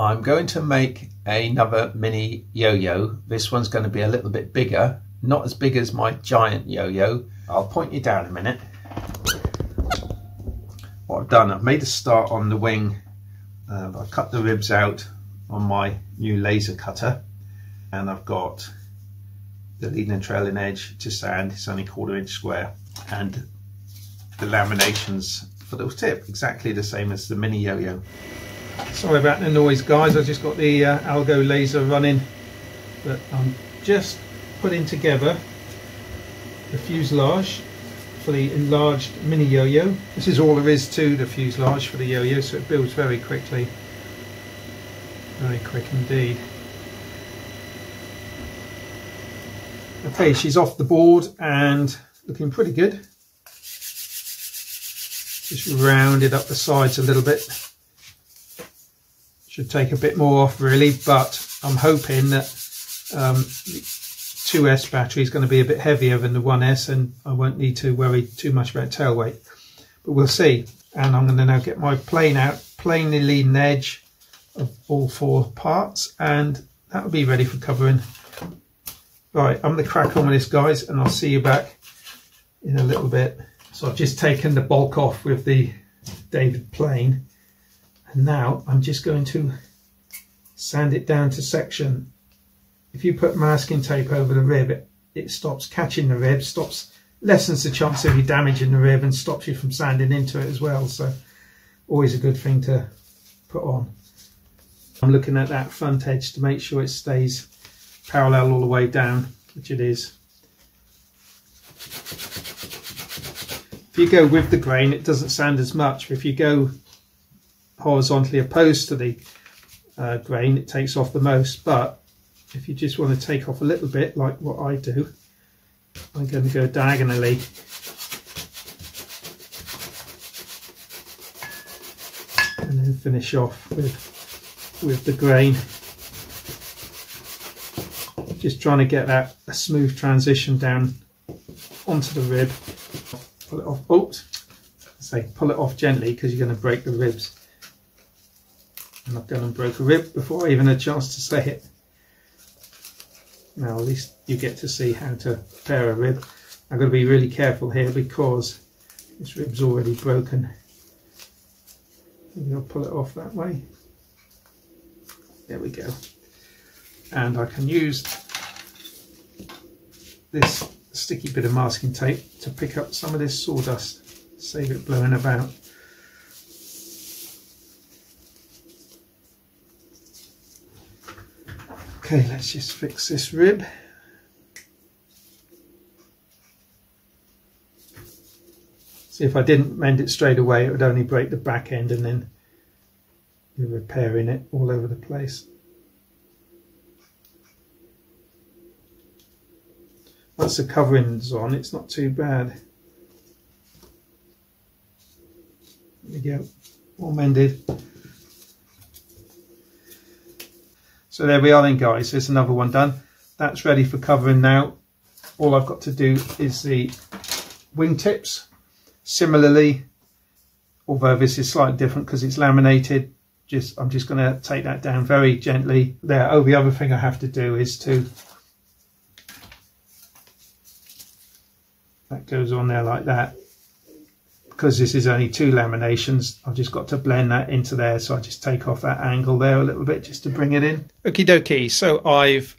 I'm going to make another mini yo-yo. This one's going to be a little bit bigger, not as big as my giant yo-yo. I'll point you down a minute. What I've done, I've made a start on the wing. I've cut the ribs out on my new laser cutter, and I've got the leading and trailing edge to sand. It's only 1/4 inch square, and the laminations for the tip exactly the same as the mini yo-yo. Sorry about the noise, guys. I just got the algo laser running, but I'm just putting together the fuselage for the enlarged mini yo-yo. This is all there is to the fuselage for the yo-yo, so it builds very quickly, very quick indeed. Okay, she's off the board and looking pretty good. Just rounded up the sides a little bit. Should take a bit more off really, but I'm hoping that the 2S battery is going to be a bit heavier than the 1S, and I won't need to worry too much about tail weight, but we'll see. And I'm going to now get my plane out, plane the leading edge of all 4 parts, and that will be ready for covering. Right, I'm going to crack on with this, guys, and I'll see you back in a little bit. So I've just taken the bulk off with the David plane, and now I'm just going to sand it down to section. If you put masking tape over the rib, it stops catching the rib, lessens the chance of you damaging the rib, and stops you from sanding into it as well. So always a good thing to put on. I'm looking at that front edge to make sure it stays parallel all the way down, which it is. If you go with the grain, it doesn't sand as much, but if you go horizontally opposed to the grain, it takes off the most. But if you just want to take off a little bit, like what I do, I'm going to go diagonally and then finish off with the grain. Just trying to get that a smooth transition down onto the rib. Pull it off. Oops. Pull it off gently, because you're going to break the ribs. And I've gone and broke a rib before I even had a chance to say it. Now at least you get to see how to prepare a rib. I've got to be really careful here because this rib's already broken. Maybe I'll pull it off that way. There we go. And I can use this sticky bit of masking tape to pick up some of this sawdust, save it blowing about. Okay, let's just fix this rib. See, if I didn't mend it straight away, it would only break the back end, and then you're repairing it all over the place. Once the covering's on, it's not too bad. There we go, all mended. So there we are then, guys. There's another one done. That's ready for covering now. All I've got to do is the wingtips. Similarly, although this is slightly different because it's laminated, I'm just going to take that down very gently there. Oh, the other thing I have to do is that goes on there like that. Because this is only 2 laminations, I've just got to blend that into there, so I just take off that angle there a little bit just to bring it in. Okie dokie, so I've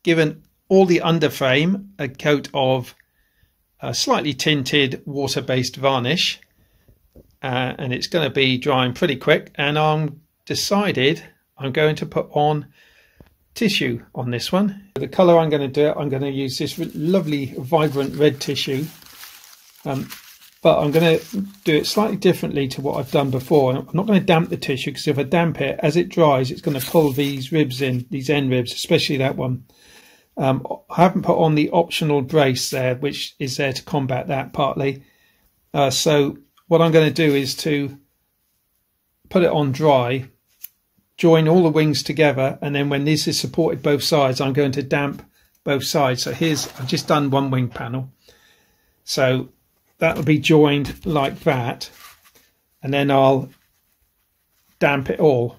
given all the underframe a coat of slightly tinted water-based varnish, and it's going to be drying pretty quick, and I'm decided I'm going to put on tissue on this one. The colour I'm going to do it, I'm going to use this lovely vibrant red tissue. But I'm going to do it slightly differently to what I've done before. I'm not going to damp the tissue, because if I damp it, as it dries, it's going to pull these ribs in, these end ribs, especially that one. I haven't put on the optional brace there, which is there to combat that partly. So what I'm going to do is to put it on dry, join all the wings together, and then when this is supported both sides, I'm going to damp both sides. So I've just done one wing panel. So that will be joined like that, and then I'll damp it all.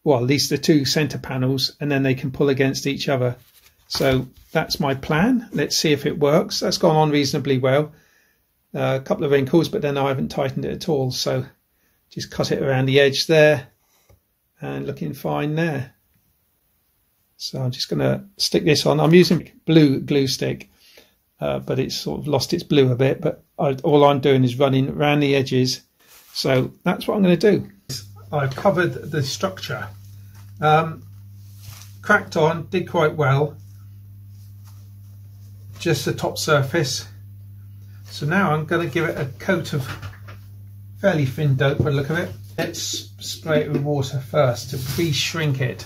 Well, at least the two centre panels, and then they can pull against each other. So that's my plan. Let's see if it works. That's gone on reasonably well. A couple of wrinkles, but then I haven't tightened it at all. So just cut it around the edge there, and looking fine there. So I'm just going to stick this on. I'm using blue glue stick, but it's sort of lost its blue a bit. But all I'm doing is running around the edges. So that's what I'm going to do. I've covered the structure. Cracked on, did quite well. Just the top surface. So now I'm going to give it a coat of fairly thin dope by the look of it. Let's spray it with water first to pre-shrink it.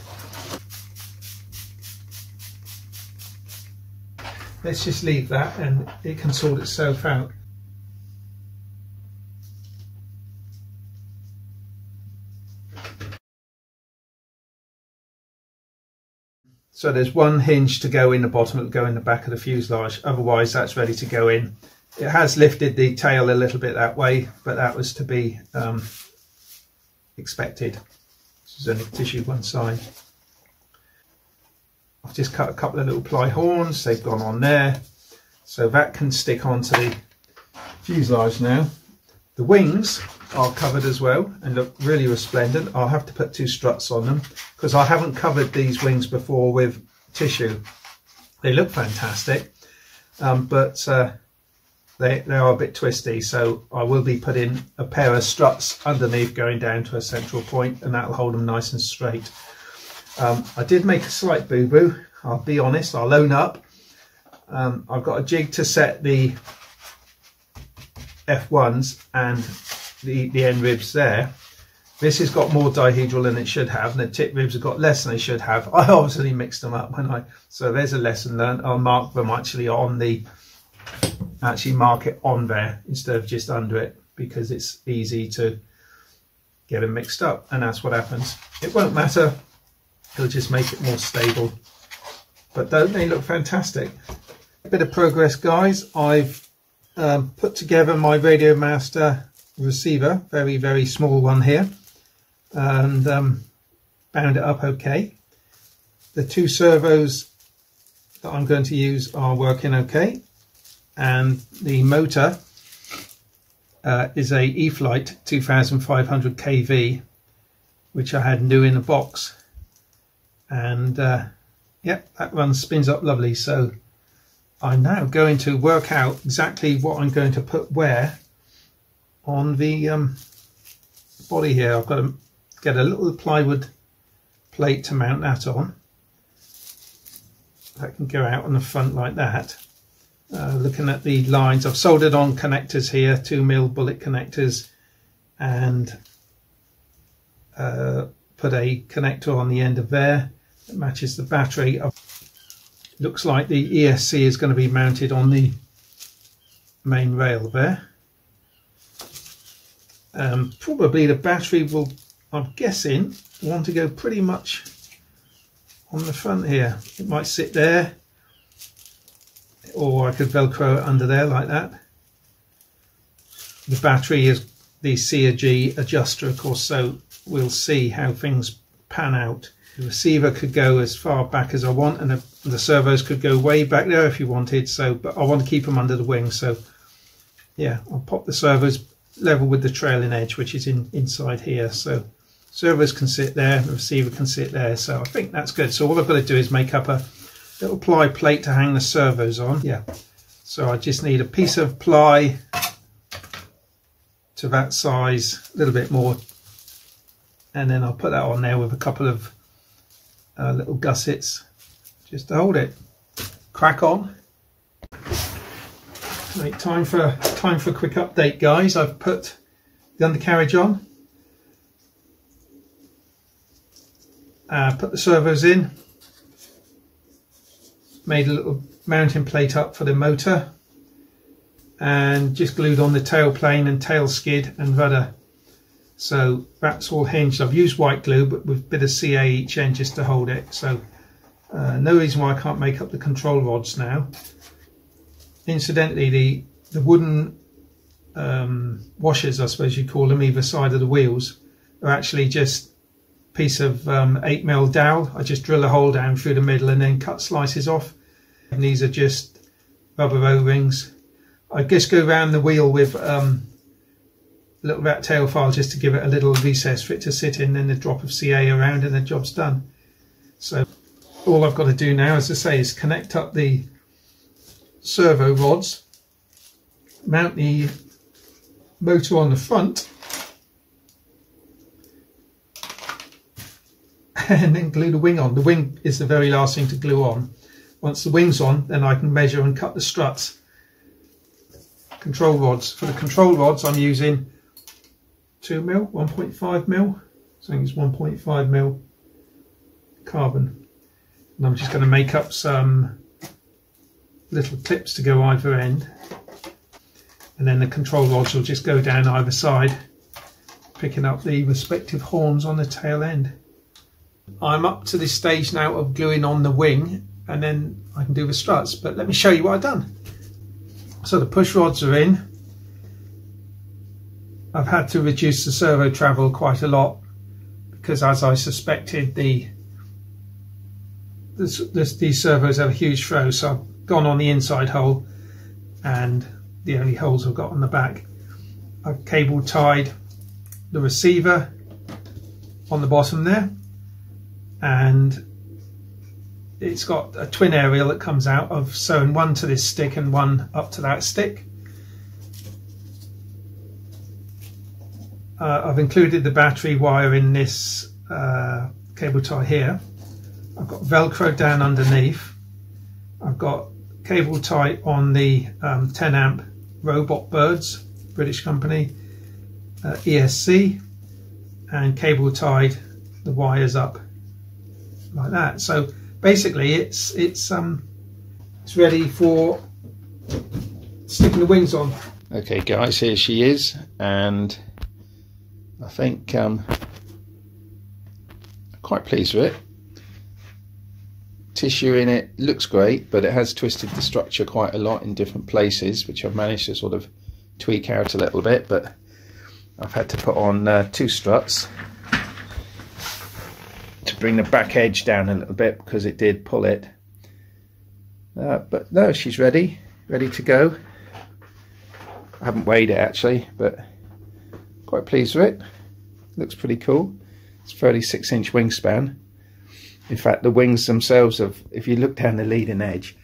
Let's just leave that and it can sort itself out. So there's one hinge to go in the bottom, it'll go in the back of the fuselage, otherwise that's ready to go in. It has lifted the tail a little bit that way, but that was to be expected. There's only tissue one side. I've just cut a couple of little ply horns, they've gone on there. So that can stick onto the fuselage now. The wings are covered as well and look really resplendent. I'll have to put two struts on them because I haven't covered these wings before with tissue. They look fantastic, but they are a bit twisty, so I will be putting a pair of struts underneath going down to a central point, and that'll hold them nice and straight. I did make a slight boo-boo, I'll be honest, I'll own up. I've got a jig to set the F1s and the end ribs there. This has got more dihedral than it should have, and the tip ribs have got less than they should have. I obviously mixed them up so there's a lesson learned. I'll mark them actually on mark it on there instead of just under it, because it's easy to get them mixed up, and that's what happens. It won't matter, it'll just make it more stable. But don't they look fantastic? A bit of progress, guys. I've put together my Radio Master receiver, very, very small one here, and bound it up okay. The two servos that I'm going to use are working okay, and the motor is a E-Flight 2500 kV, which I had new in the box, and yep, that spins up lovely. So I'm now going to work out exactly what I'm going to put where on the body here. I've got to get a little plywood plate to mount that on. That can go out on the front like that. Looking at the lines, I've soldered on connectors here, 2mm bullet connectors, and put a connector on the end of there that matches the battery. Looks like the ESC is going to be mounted on the main rail there. Probably the battery will, I'm guessing, want to go pretty much on the front here. It might sit there, or I could velcro it under there like that. The battery is the CG adjuster, of course, so we'll see how things pan out. The receiver could go as far back as I want, and the servos could go way back there if you wanted. So, but I want to keep them under the wing. So, yeah, I'll pop the servos level with the trailing edge, which is inside here. So, servos can sit there, the receiver can sit there. So, I think that's good. So, all I've got to do is make up a little ply plate to hang the servos on. Yeah. So, I just need a piece of ply to that size, a little bit more, and then I'll put that on there with a couple of little gussets just to hold it. Crack on. Right, time for a quick update, guys. I've put the undercarriage on, put the servos in, made a little mounting plate up for the motor, and just glued on the tail plane and tail skid and rudder. So that's all hinged. I've used white glue, but with a bit of CA each end just to hold it. So no reason why I can't make up the control rods now. Incidentally, the wooden washers, I suppose you call them, either side of the wheels, are actually just a piece of 8mm dowel. I just drill a hole down through the middle and then cut slices off. And these are just rubber O-rings. I just go around the wheel with a little rat tail file just to give it a little recess for it to sit in, then a drop of CA around and the job's done. So all I've got to do now, as I say, is connect up the servo rods, mount the motor on the front, and then glue the wing on. The wing is the very last thing to glue on. Once the wing's on, then I can measure and cut the struts. Control rods. For the control rods, I'm using 2mm, 1.5mm. I think it's 1.5mm carbon. And I'm just going to make up some little clips to go either end. And then the control rods will just go down either side, picking up the respective horns on the tail end. I'm up to this stage now of gluing on the wing, and then I can do the struts, but let me show you what I've done. So the push rods are in. I've had to reduce the servo travel quite a lot because, as I suspected, these servos have a huge throw, so I've gone on the inside hole and the only holes I've got on the back. I've cable tied the receiver on the bottom there, and it's got a twin aerial that comes out. I've sewn one to this stick and one up to that stick. I've included the battery wire in this cable tie here. I've got Velcro down underneath. I've got cable tie on the 10 amp Robot Birds, British company, ESC, and cable tied the wires up like that. So basically it's ready for sticking the wings on. Okay guys, here she is, and I think I'm quite pleased with it. Tissue in it looks great, but it has twisted the structure quite a lot in different places, which I've managed to sort of tweak out a little bit, but I've had to put on 2 struts to bring the back edge down a little bit because it did pull it. But no, she's ready to go. I haven't weighed it actually, but quite pleased with it. Looks pretty cool. It's 36-inch wingspan. In fact, the wings themselves have, if you look down the leading edge,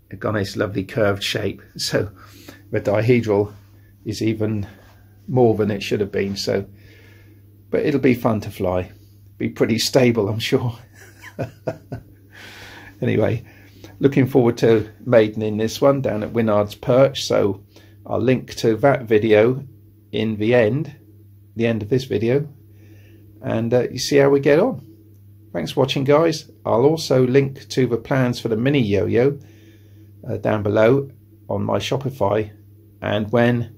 they've got this lovely curved shape. So the dihedral is even more than it should have been. So, but it'll be fun to fly. Be pretty stable, I'm sure. Anyway, looking forward to maidening this one down at Wynnard's Perch. So I'll link to that video in the end of this video, and you see how we get on. Thanks for watching guys. I'll also link to the plans for the mini yo-yo down below on my Shopify, and when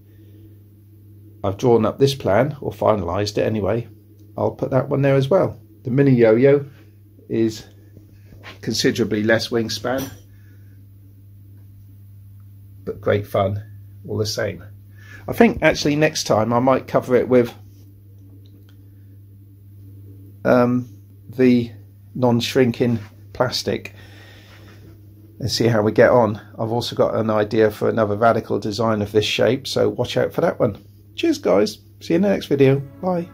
I've drawn up this plan, or finalised it anyway, I'll put that one there as well. The mini yo-yo is considerably less wingspan, but great fun all the same. I think actually next time I might cover it with the non-shrinking plastic and see how we get on. I've also got an idea for another radical design of this shape, so watch out for that one. Cheers guys, see you in the next video, bye.